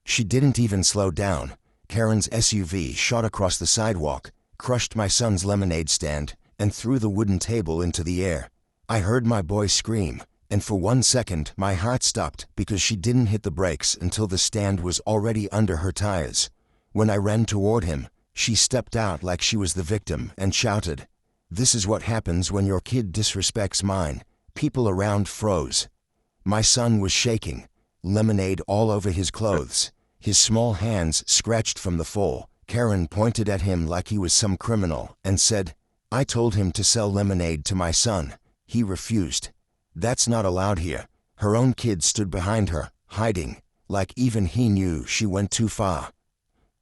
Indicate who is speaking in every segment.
Speaker 1: She didn't even slow down. Karen's SUV shot across the sidewalk, crushed my son's lemonade stand, and threw the wooden table into the air. I heard my boy scream, and for 1 second my heart stopped because she didn't hit the brakes until the stand was already under her tires. When I ran toward him, she stepped out like she was the victim and shouted, "This is what happens when your kid disrespects mine." People around froze. My son was shaking, lemonade all over his clothes, his small hands scratched from the fall. Karen pointed at him like he was some criminal and said, "I told him to sell lemonade to my son. He refused. That's not allowed here." Her own kid stood behind her, hiding, like even he knew she went too far.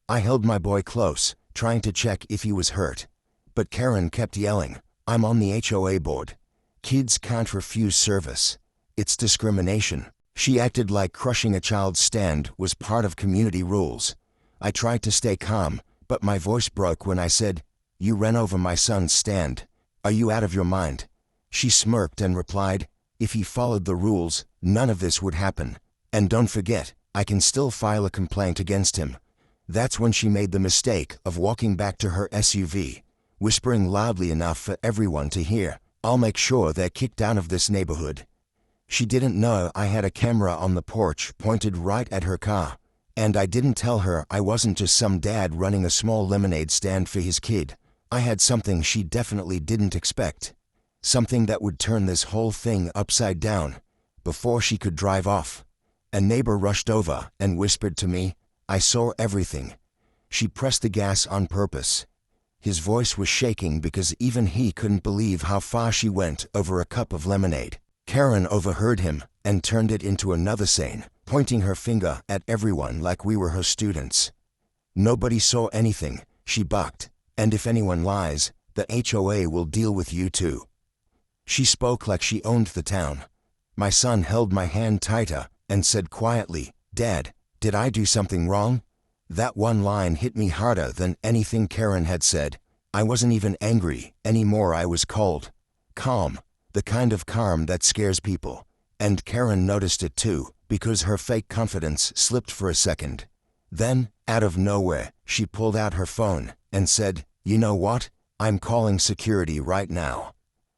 Speaker 1: I held my boy close, trying to check if he was hurt. But Karen kept yelling, "I'm on the HOA board. Kids can't refuse service. It's discrimination." She acted like crushing a child's stand was part of community rules. I tried to stay calm, but my voice broke when I said, "You ran over my son's stand. Are you out of your mind?" She smirked and replied, "If he followed the rules, none of this would happen. And don't forget, I can still file a complaint against him." That's when she made the mistake of walking back to her SUV, whispering loudly enough for everyone to hear, "I'll make sure they're kicked out of this neighborhood." She didn't know I had a camera on the porch pointed right at her car, and I didn't tell her I wasn't just some dad running a small lemonade stand for his kid. I had something she definitely didn't expect. Something that would turn this whole thing upside down. Before she could drive off, a neighbor rushed over and whispered to me, "I saw everything." She pressed the gas on purpose. His voice was shaking because even he couldn't believe how far she went over a cup of lemonade. Karen overheard him and turned it into another scene, pointing her finger at everyone like we were her students. "Nobody saw anything," she barked, "and if anyone lies, the HOA will deal with you too." She spoke like she owned the town. My son held my hand tighter and said quietly, "Dad, did I do something wrong?" That one line hit me harder than anything Karen had said. I wasn't even angry anymore. I was cold. Calm. The kind of calm that scares people. And Karen noticed it too, because her fake confidence slipped for a second. Then, out of nowhere, she pulled out her phone and said, "You know what? I'm calling security right now.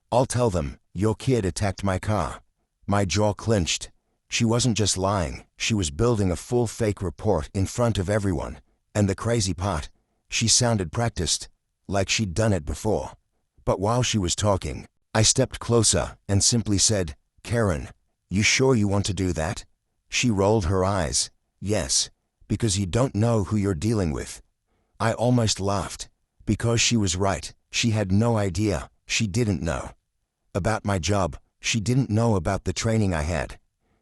Speaker 1: I'll tell them your kid attacked my car." My jaw clenched. She wasn't just lying, she was building a full fake report in front of everyone. And the crazy part, she sounded practiced, like she'd done it before. But while she was talking, I stepped closer and simply said, "Karen, you sure you want to do that?" She rolled her eyes. "Yes, because you don't know who you're dealing with." I almost laughed, because she was right. She had no idea. She didn't know about my job. She didn't know about the training I had.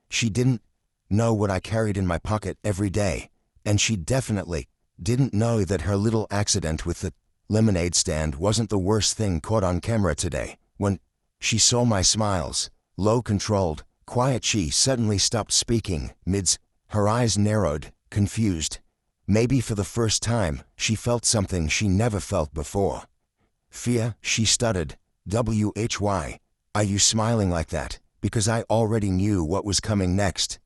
Speaker 1: She didn't know what I carried in my pocket every day. And she definitely didn't know that her little accident with the lemonade stand wasn't the worst thing caught on camera today. When she saw my smiles, low, controlled, quiet, she suddenly stopped speaking mids. Her eyes narrowed, confused. Maybe for the first time, she felt something she never felt before. "Fear," she stuttered. "Why? Are you smiling like that?" Because I already knew what was coming next.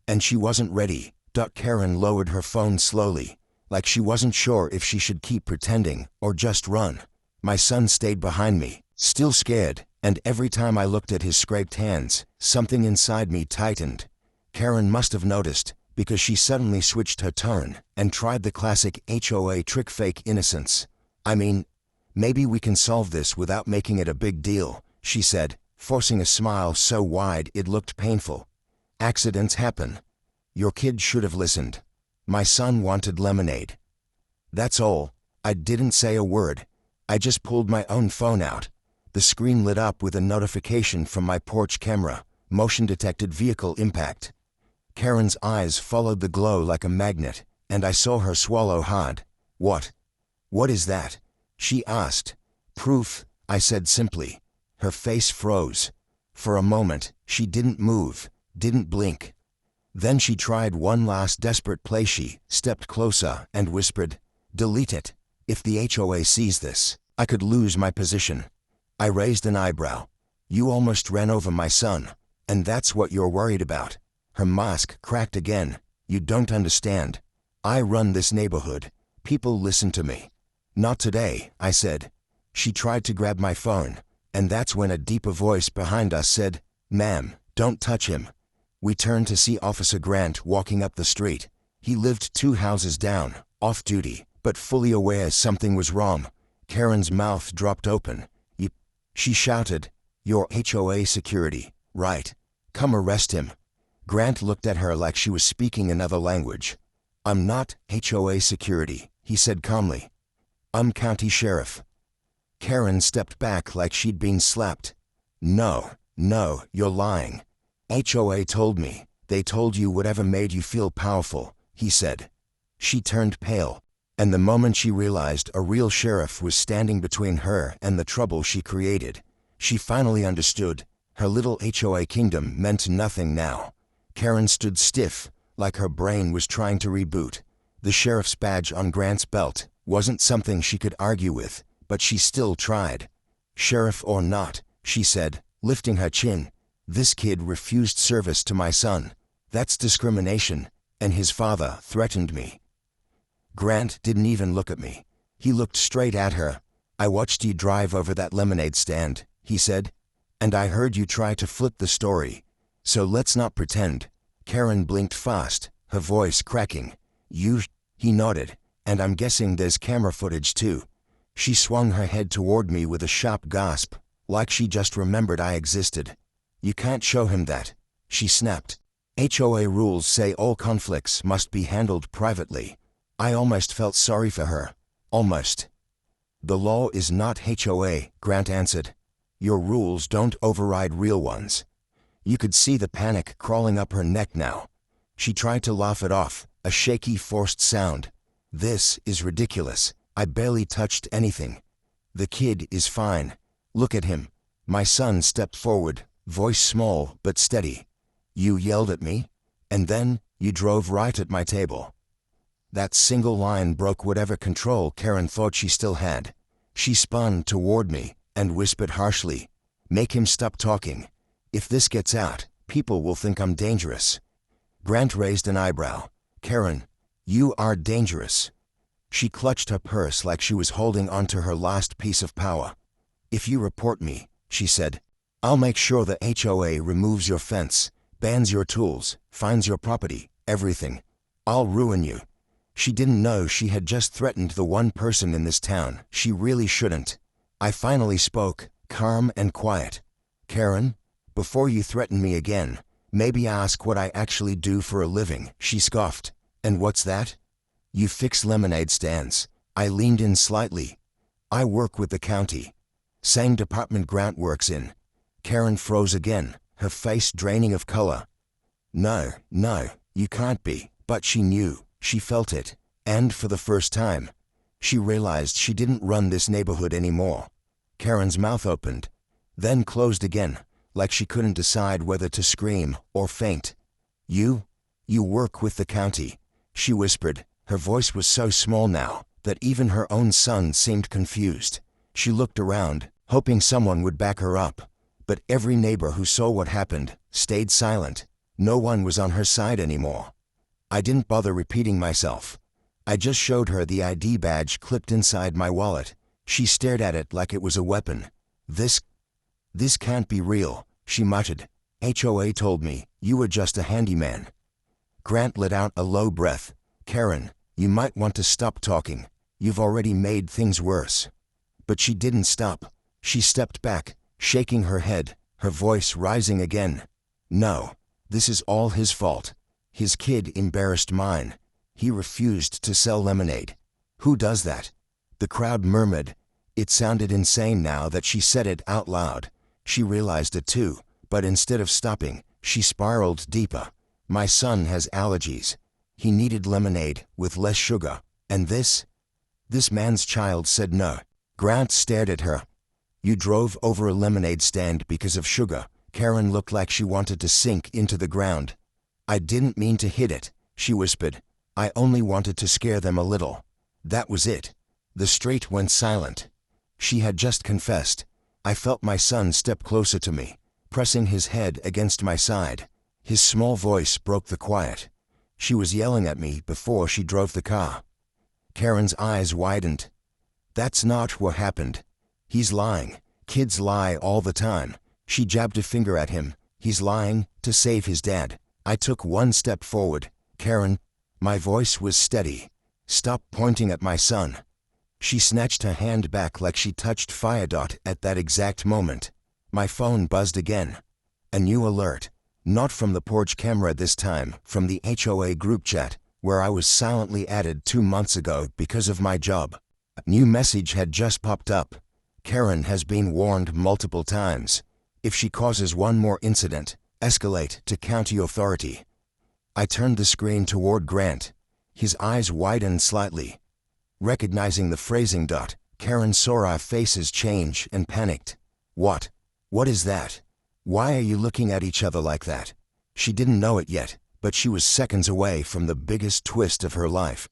Speaker 1: And she wasn't ready. Karen lowered her phone slowly, like she wasn't sure if she should keep pretending or just run. My son stayed behind me, still scared, and every time I looked at his scraped hands, something inside me tightened. Karen must have noticed, because she suddenly switched her tone and tried the classic HOA trick, fake innocence. "I mean, maybe we can solve this without making it a big deal," she said, forcing a smile so wide it looked painful. "Accidents happen. Your kid should have listened. My son wanted lemonade. That's all." I didn't say a word. I just pulled my own phone out. The screen lit up with a notification from my porch camera. Motion-detected vehicle impact. Karen's eyes followed the glow like a magnet, and I saw her swallow hard. What is that?" she asked. "Proof," I said simply. Her face froze. For a moment, she didn't move, didn't blink. Then she tried one last desperate play. She stepped closer and whispered, "Delete it. If the HOA sees this, I could lose my position." I raised an eyebrow. "You almost ran over my son, and that's what you're worried about?" Her mask cracked again. "You don't understand. I run this neighborhood. People listen to me. Not today, I said. She tried to grab my phone, and that's when a deeper voice behind us said, "Ma'am, don't touch him." We turned to see Officer Grant walking up the street. He lived 2 houses down, off duty, but fully aware something was wrong. Karen's mouth dropped open. She shouted, "You're HOA security, right? Come arrest him." Grant looked at her like she was speaking another language. "I'm not HOA security," he said calmly. "I'm county sheriff." Karen stepped back like she'd been slapped. No, you're lying. HOA told me. They told you whatever made you feel powerful," he said. She turned pale, and the moment she realized a real sheriff was standing between her and the trouble she created, she finally understood. Her little HOA kingdom meant nothing now. Karen stood stiff, like her brain was trying to reboot. The sheriff's badge on Grant's belt wasn't something she could argue with, but she still tried. "Sheriff or not," she said, lifting her chin, "this kid refused service to my son. That's discrimination, and his father threatened me." Grant didn't even look at me. He looked straight at her. "I watched you drive over that lemonade stand," he said, "and I heard you try to flip the story. So let's not pretend." Karen blinked fast, her voice cracking. He nodded, "and I'm guessing there's camera footage too." She swung her head toward me with a sharp gasp, like she just remembered I existed. "You can't show him that," she snapped. "HOA rules say all conflicts must be handled privately." I almost felt sorry for her. Almost. "The law is not HOA," Grant answered. "Your rules don't override real ones." You could see the panic crawling up her neck now. She tried to laugh it off, a shaky, forced sound. "This is ridiculous. I barely touched anything. The kid is fine. Look at him." My son stepped forward, voice small but steady. "You yelled at me, and then you drove right at my table." That single line broke whatever control Karen thought she still had. She spun toward me and whispered harshly, "Make him stop talking. If this gets out, people will think I'm dangerous." Grant raised an eyebrow. "Karen, you are dangerous." She clutched her purse like she was holding onto her last piece of power. "If you report me," she said, "I'll make sure the HOA removes your fence, bans your tools, fines your property, everything. I'll ruin you." She didn't know she had just threatened the one person in this town she really shouldn't. I finally spoke, calm and quiet. "Karen, before you threaten me again, maybe ask what I actually do for a living," she scoffed. "And what's that?" "You fix lemonade stands." I leaned in slightly. "I work with the county." "Same department Grant works in." Karen froze again, her face draining of color. No, you can't be." But she knew. She felt it. And for the first time, she realized she didn't run this neighborhood anymore. Karen's mouth opened, then closed again, like she couldn't decide whether to scream or faint. You work with the county," she whispered. Her voice was so small now that even her own son seemed confused. She looked around, hoping someone would back her up. But every neighbor who saw what happened stayed silent. No one was on her side anymore. I didn't bother repeating myself. I just showed her the ID badge clipped inside my wallet. She stared at it like it was a weapon. This can't be real," she muttered. "HOA told me you were just a handyman." Grant let out a low breath. "Karen, you might want to stop talking. You've already made things worse." But she didn't stop. She stepped back, shaking her head, her voice rising again. "No, this is all his fault. His kid embarrassed mine. He refused to sell lemonade. Who does that?" The crowd murmured. It sounded insane now that she said it out loud. She realized it too, but instead of stopping, she spiraled deeper. "My son has allergies. He needed lemonade with less sugar. And this man's child said no." Grant stared at her. "You drove over a lemonade stand because of sugar." Karen looked like she wanted to sink into the ground. "I didn't mean to hit it," she whispered. "I only wanted to scare them a little. That was it." The street went silent. She had just confessed. I felt my son step closer to me, pressing his head against my side. His small voice broke the quiet. She was yelling at me before she drove the car. Karen's eyes widened. That's not what happened. He's lying. Kids lie all the time. She jabbed a finger at him. He's lying to save his dad. I took one step forward. Karen, my voice was steady. Stop pointing at my son. She snatched her hand back like she touched fire. At that exact moment, my phone buzzed again. A new alert. Not from the porch camera this time, from the HOA group chat, where I was silently added 2 months ago because of my job. A new message had just popped up. Karen has been warned multiple times. If she causes one more incident, escalate to county authority. I turned the screen toward Grant. His eyes widened slightly. Recognizing the phrasing. Karen saw our faces change and panicked. What? What is that? Why are you looking at each other like that? She didn't know it yet, but she was seconds away from the biggest twist of her life.